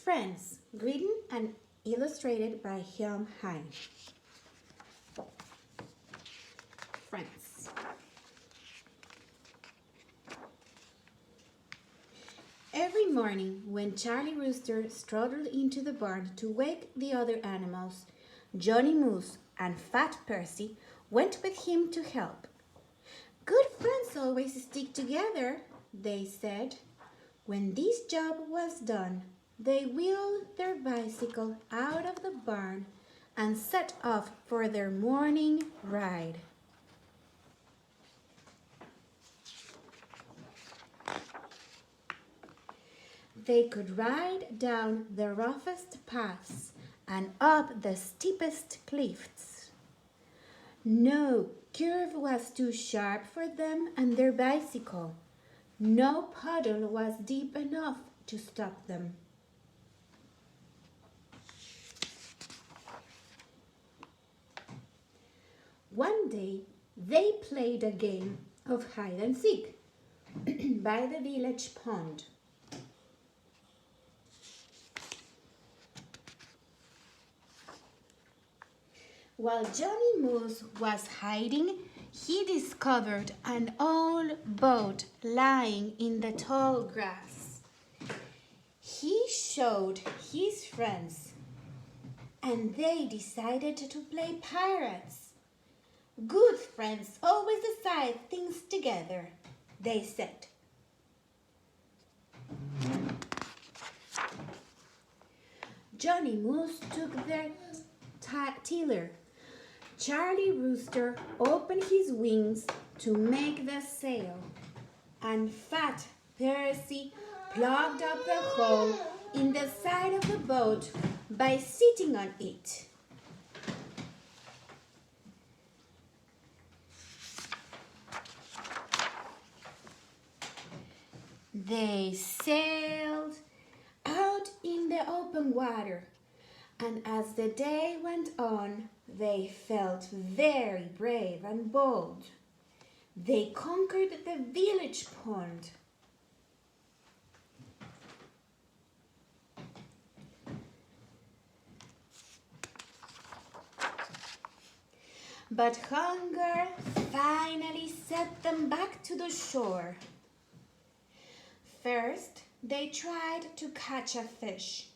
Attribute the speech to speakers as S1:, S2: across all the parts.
S1: Friends, written and illustrated by Hyun Hai. Friends. Every morning, when Charlie Rooster struggled into the barn to wake the other animals, Johnny Moose and Fat Percy went with him to help. "Good friends always stick together," they said. When this job was done, they wheeled their bicycle out of the barn and set off for their morning ride. They could ride down the roughest paths and up the steepest cliffs. No curve was too sharp for them and their bicycle. No puddle was deep enough to stop them. One day, they played a game of hide and seek by the village pond. While Johnny Moose was hiding, he discovered an old boat lying in the tall grass. He showed his friends, and they decided to play pirates. "Good friends always decide things together," they said. Johnny Moose took their tiller. Charlie Rooster opened his wings to make the sail, and Fat Percy plugged up the hole in the side of the boat by sitting on it. They sailed out in the open water, and as the day went on, they felt very brave and bold. They conquered the village pond. But hunger finally set them back to the shore. First, they tried to catch a fish,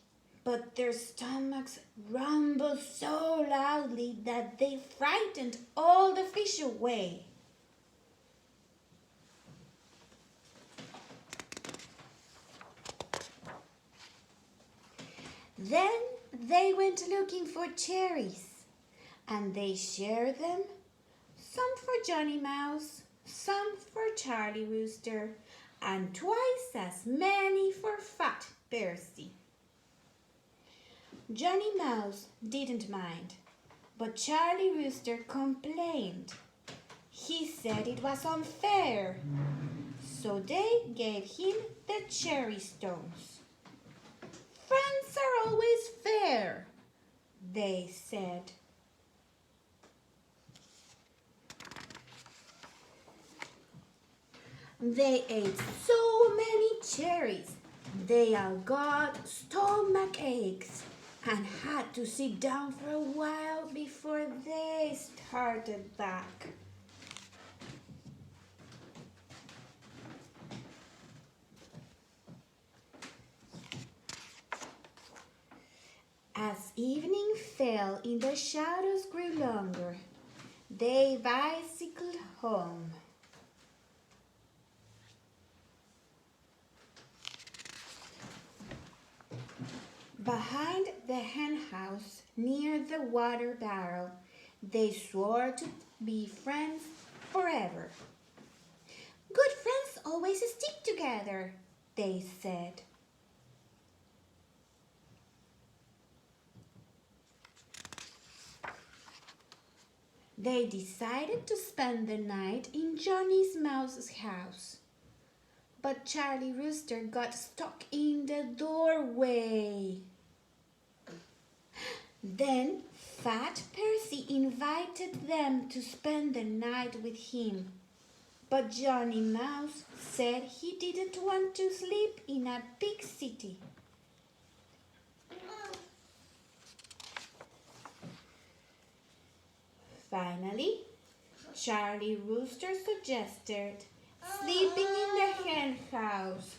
S1: but their stomachs rumbled so loudly that they frightened all the fish away. Then they went looking for cherries, and they shared them, some for Johnny Mouse, some for Charlie Rooster, and twice as many for Fat Percy. Johnny Mouse didn't mind, but Charlie Rooster complained. He said it was unfair, so they gave him the cherry stones. "Friends are always fair," they said. They ate so many cherries, they all got stomach aches and had to sit down for a while before they started back. As evening fell and the shadows grew longer, they bicycled home. Behind the hen house, near the water barrel, they swore to be friends forever. "Good friends always stick together," they said. They decided to spend the night in Johnny Mouse's house. But Charlie Rooster got stuck in the doorway. Then Fat Percy invited them to spend the night with him. But Johnny Mouse said he didn't want to sleep in a big city. Finally, Charlie Rooster suggested sleeping in the hen house.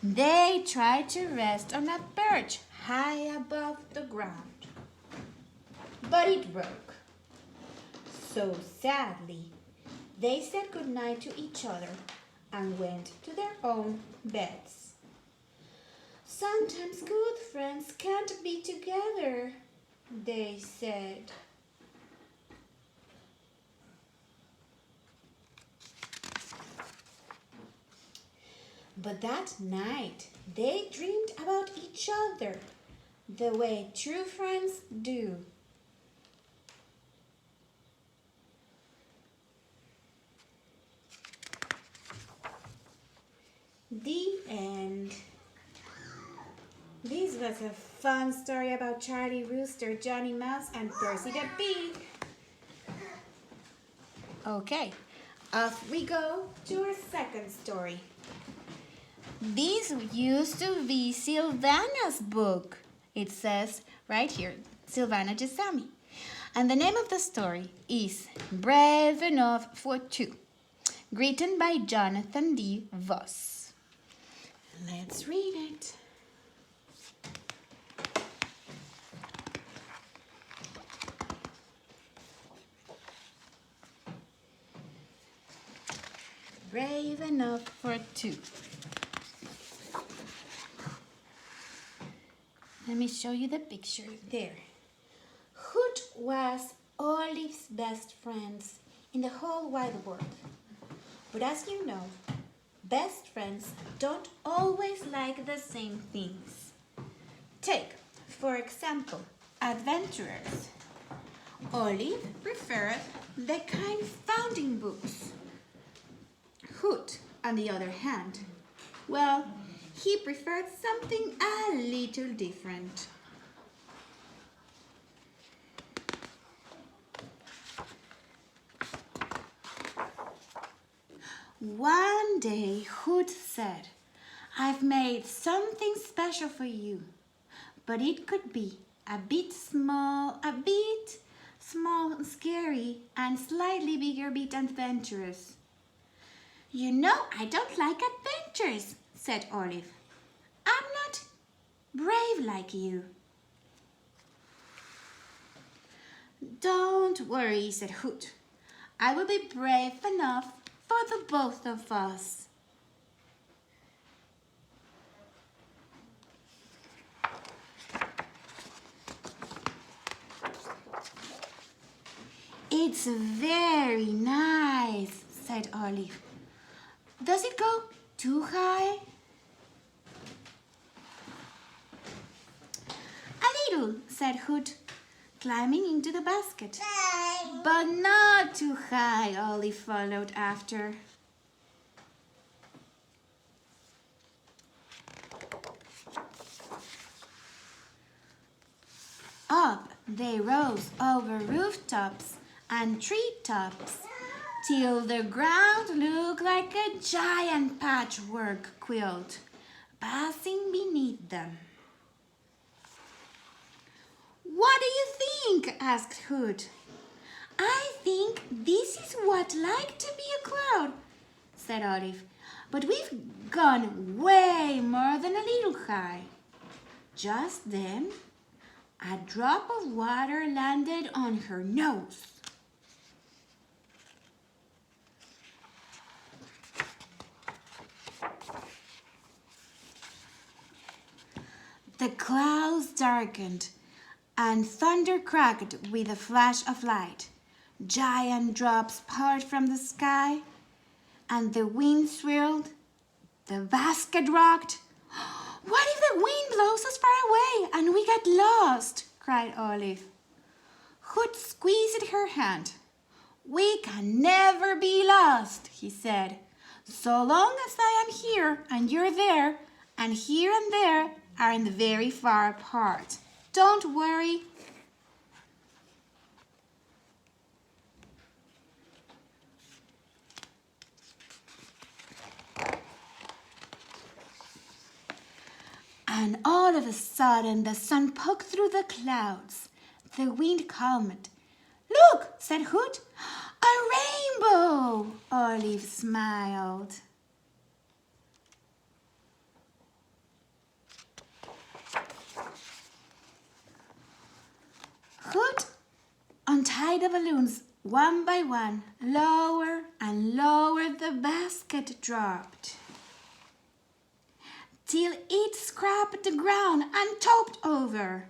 S1: They tried to rest on a perch high above the ground, but it broke. So sadly, they said goodnight to each other and went to their own beds. Sometimes good friends can't be together, they said. But that night, they dreamed about each other the way true friends do. The end. This was a fun story about Charlie Rooster, Johnny Mouse, and Percy the Pig. Okay, off we go to our second story. This used to be Sylvana's book. It says right here, Sylvana Gesami. And the name of the story is Brave Enough for Two, written by Jonathan D. Voss. Let's read it. Brave Enough for Two. Let me show you the picture there. Hoot was Olive's best friends in the whole wide world. But as you know, best friends don't always like the same things. Take, for example, adventurers. Olive preferred the kind found in books. Hoot, on the other hand, well, he preferred something a little different. One day, Hoot said, "I've made something special for you, but it could be a bit small, and scary, and slightly bigger, bit adventurous." "You know I don't like adventures," said Olive. "I'm not brave like you." "Don't worry," said Hoot. "I will be brave enough for the both of us." "It's very nice," said Olive. "Does it go too high?" "A little," said Hoot, climbing into the basket. "But not too high," Olive followed after. Up they rose over rooftops and treetops till the ground looked like a giant patchwork quilt passing beneath them. "What do you think?" asked Hoot. "I think this is what like to be a cloud," said Olive. "But we've gone way more than a little high." Just then, a drop of water landed on her nose. The clouds darkened and thunder cracked with a flash of light. Giant drops poured from the sky, and the wind swirled. The basket rocked. "What if the wind blows us far away and we get lost?" cried Olive. Hoot squeezed her hand. "We can never be lost," he said. "So long as I am here and you're there, and here and there are very far apart. Don't worry." And all of a sudden the sun poked through the clouds. The wind calmed. Look, said Hoot. A rainbow! Olive smiled. Hoot untied the balloons one by one. Lower and lower the basket dropped, till it scraped the ground and topped over.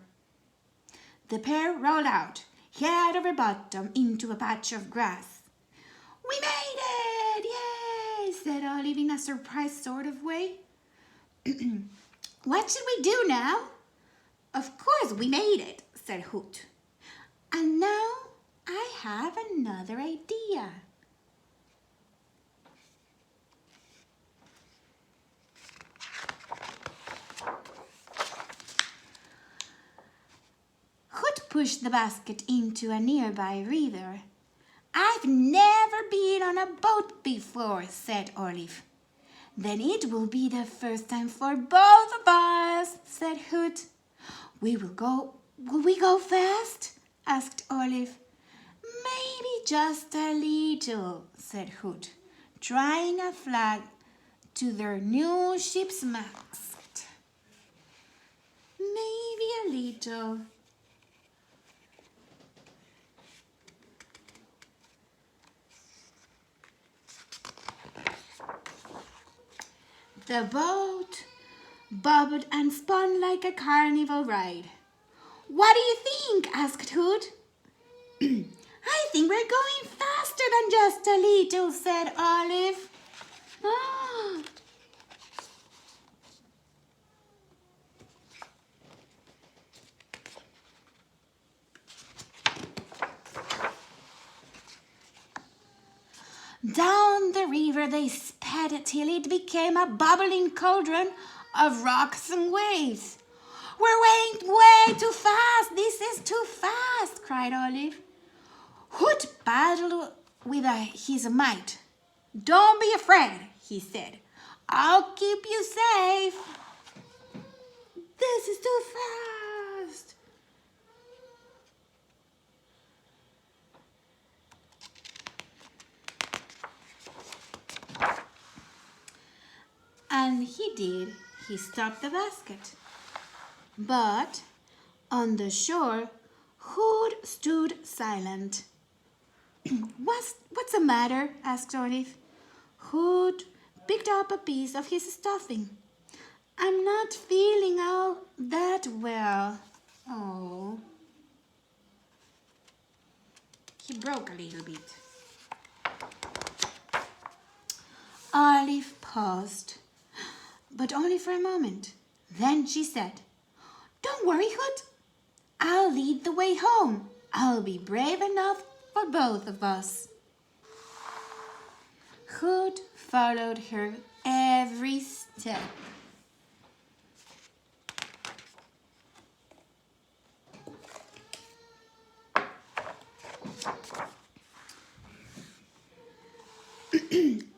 S1: The pair rolled out, head over bottom, into a patch of grass. We made it! Yay! Said Olive in a surprised sort of way. What should we do now? Of course we made it, said Hoot. And now I have another idea. Hoot pushed the basket into a nearby river. I've never been on a boat before, said Olive. Then it will be the first time for both of us, said Hoot. Will we go fast? Asked Olive. Maybe just a little, said Hoot, trying a flag to their new ship's mast. Maybe a little. The boat bubbled and spun like a carnival ride. What do you think? Asked Hoot. I think we're going faster than just a little, said Olive. Ah. Down the river they sped till it became a bubbling cauldron of rocks and waves. We're way too fast. This is too fast, cried Olive. Hoot paddled with his might. Don't be afraid, he said. I'll keep you safe. This is too fast. And he did. He stopped the basket. But on the shore, Hoot stood silent. What's the matter? Asked Olive. Hoot picked up a piece of his stuffing. I'm not feeling all that well. Oh. He broke a little bit. Olive paused, but only for a moment. Then she said, Don't worry, Hoot. I'll lead the way home. I'll be brave enough for both of us. Hoot followed her every step.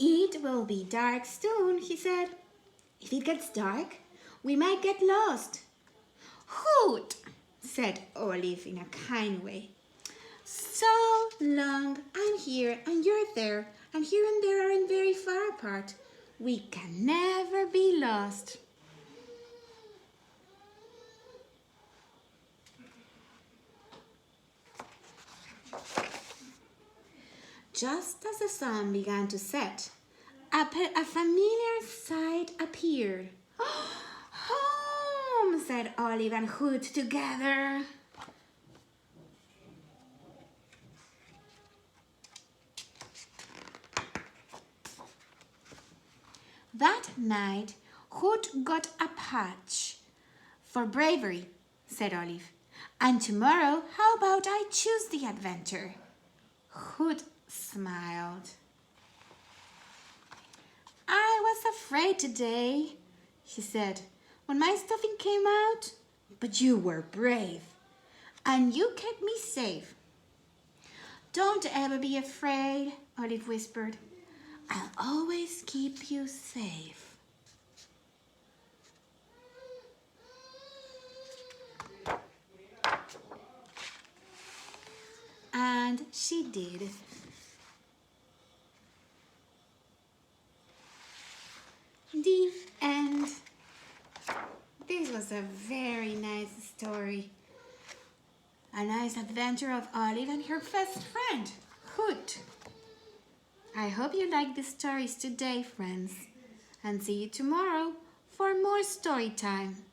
S1: It will be dark soon, he said. If it gets dark, we might get lost. Hoot, said Olive in a kind way. So long, I'm here and you're there, and here and there aren't very far apart. We can never be lost. Just as the sun began to set, a familiar sight appeared. Home, said Olive and Hoot together. That night, Hoot got a patch. For bravery, said Olive. And tomorrow, how about I choose the adventure? Hoot smiled. I was afraid today, she said, when my stuffing came out. But you were brave, and you kept me safe. Don't ever be afraid, Olive whispered. I'll always keep you safe. And she did. The end. This was a very nice story. A nice adventure of Olive and her best friend, Hoot. I hope you liked the stories today, friends, and see you tomorrow for more story time.